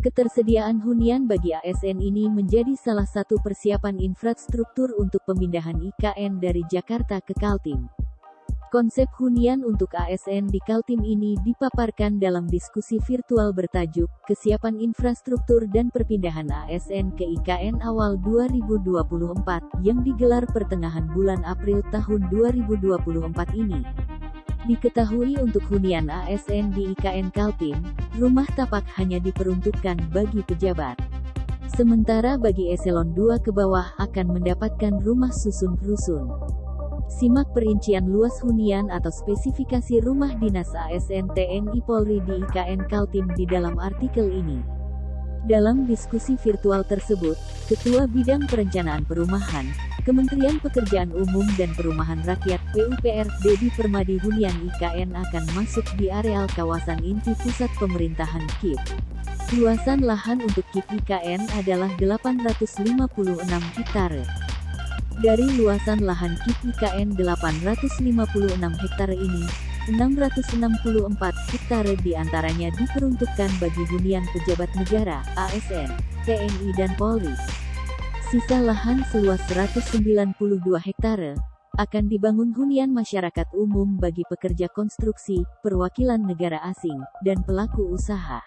Ketersediaan hunian bagi ASN ini menjadi salah satu persiapan infrastruktur untuk pemindahan IKN dari Jakarta ke Kaltim. Konsep hunian untuk ASN di Kaltim ini dipaparkan dalam diskusi virtual bertajuk Kesiapan Infrastruktur dan Perpindahan ASN ke IKN awal 2024 yang digelar pertengahan bulan April tahun 2024 ini. Diketahui untuk hunian ASN di IKN Kaltim, rumah tapak hanya diperuntukkan bagi pejabat. Sementara bagi eselon 2 ke bawah akan mendapatkan rumah susun rusun. Simak perincian luas hunian atau spesifikasi rumah dinas ASN TNI Polri di IKN Kaltim di dalam artikel ini. Dalam diskusi virtual tersebut, Ketua Bidang Perencanaan Perumahan, Kementerian Pekerjaan Umum dan Perumahan Rakyat PUPR, Dedi Permadi hunian IKN akan masuk di areal kawasan inti pusat pemerintahan KIP. Luasan lahan untuk KIP IKN adalah 856 hektare. Dari luasan lahan KIP IKN 856 hektare ini, 664 hektare diantaranya diperuntukkan bagi hunian pejabat negara, ASN, TNI dan Polri. Sisa lahan seluas 192 hektare, akan dibangun hunian masyarakat umum bagi pekerja konstruksi, perwakilan negara asing, dan pelaku usaha.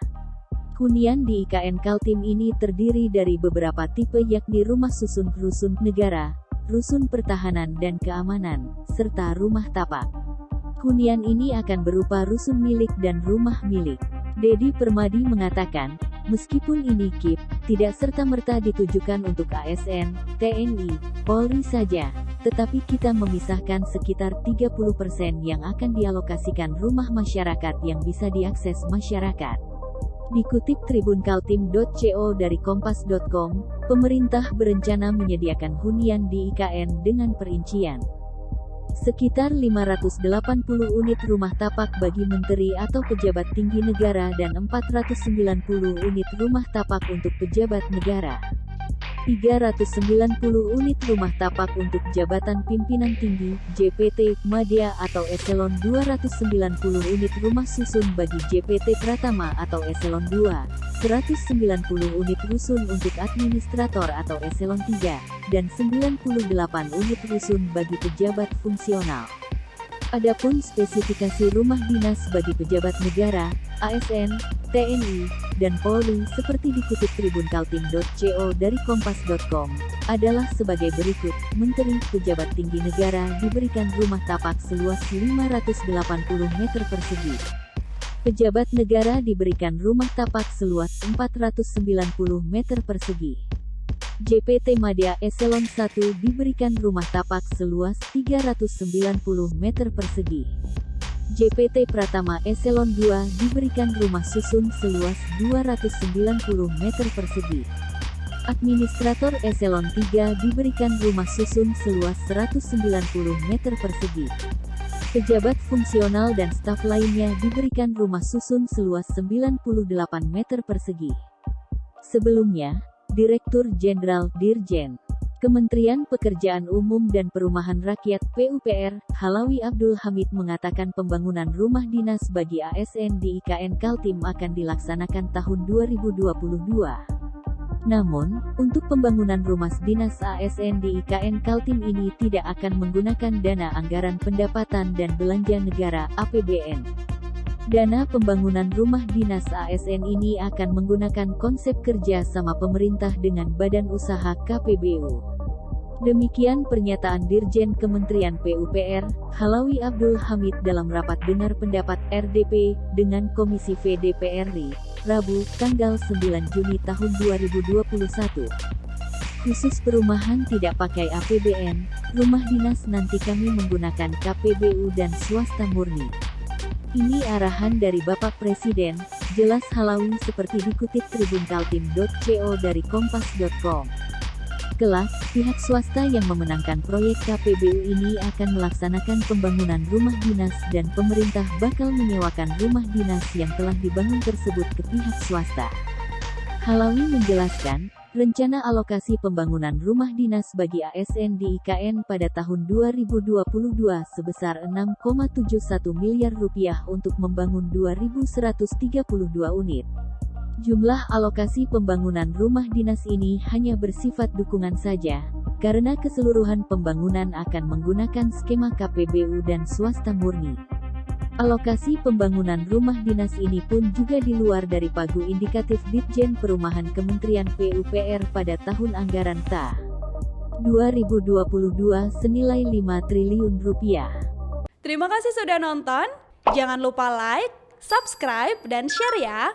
Hunian di IKN Kaltim ini terdiri dari beberapa tipe yakni rumah susun rusun negara, rusun pertahanan dan keamanan, serta rumah tapak. Hunian ini akan berupa rusun milik dan rumah milik. Dedi Permadi mengatakan, meskipun ini KIP, tidak serta-merta ditujukan untuk ASN, TNI, Polri saja, tetapi kita memisahkan sekitar 30% yang akan dialokasikan rumah masyarakat yang bisa diakses masyarakat. Dikutip tribunkaltim.co dari kompas.com, pemerintah berencana menyediakan hunian di IKN dengan perincian sekitar 580 unit rumah tapak bagi menteri atau pejabat tinggi negara dan 490 unit rumah tapak untuk pejabat negara. 390 unit rumah tapak untuk jabatan pimpinan tinggi, JPT, Madya atau eselon 290 unit rumah susun bagi JPT Pratama atau eselon 2, 190 unit rusun untuk administrator atau eselon 3, dan 98 unit rusun bagi pejabat fungsional. Adapun spesifikasi rumah dinas bagi pejabat negara, ASN, TNI, dan Polri seperti dikutip tribunkaltim.co dari kompas.com, adalah sebagai berikut. Menteri, pejabat tinggi negara diberikan rumah tapak seluas 580 meter persegi. Pejabat negara diberikan rumah tapak seluas 490 meter persegi. JPT Madya Eselon 1 diberikan rumah tapak seluas 390 meter persegi. JPT Pratama Eselon 2 diberikan rumah susun seluas 290 meter persegi. Administrator Eselon 3 diberikan rumah susun seluas 190 meter persegi. Pejabat fungsional dan staf lainnya diberikan rumah susun seluas 98 meter persegi. Sebelumnya, Direktur Jenderal Dirjen Kementerian Pekerjaan Umum dan Perumahan Rakyat PUPR, Halawi Abdul Hamid mengatakan pembangunan rumah dinas bagi ASN di IKN Kaltim akan dilaksanakan tahun 2022. Namun, untuk pembangunan rumah dinas ASN di IKN Kaltim ini tidak akan menggunakan dana anggaran pendapatan dan belanja negara (APBN). Dana pembangunan rumah dinas ASN ini akan menggunakan konsep kerja sama pemerintah dengan badan usaha KPBU. Demikian pernyataan Dirjen Kementerian PUPR, Halawi Abdul Hamid dalam rapat dengar pendapat RDP dengan Komisi V DPR RI, Rabu, tanggal 9 Juni tahun 2021. Khusus perumahan tidak pakai APBN, rumah dinas nanti kami menggunakan KPBU dan swasta murni. Ini arahan dari Bapak Presiden, jelas Halawi seperti dikutip tribunkaltim.co dari kompas.com. Kelak, pihak swasta yang memenangkan proyek KPBU ini akan melaksanakan pembangunan rumah dinas dan pemerintah bakal menyewakan rumah dinas yang telah dibangun tersebut ke pihak swasta. Halawi menjelaskan, rencana alokasi pembangunan rumah dinas bagi ASN di IKN pada tahun 2022 sebesar Rp6,71 miliar untuk membangun 2.132 unit. Jumlah alokasi pembangunan rumah dinas ini hanya bersifat dukungan saja, karena keseluruhan pembangunan akan menggunakan skema KPBU dan swasta murni. Alokasi pembangunan rumah dinas ini pun juga di luar dari pagu indikatif Ditjen Perumahan Kementerian PUPR pada tahun anggaran Ta. 2022 senilai Rp5 triliun. Terima kasih sudah nonton, jangan lupa like, subscribe, dan share ya!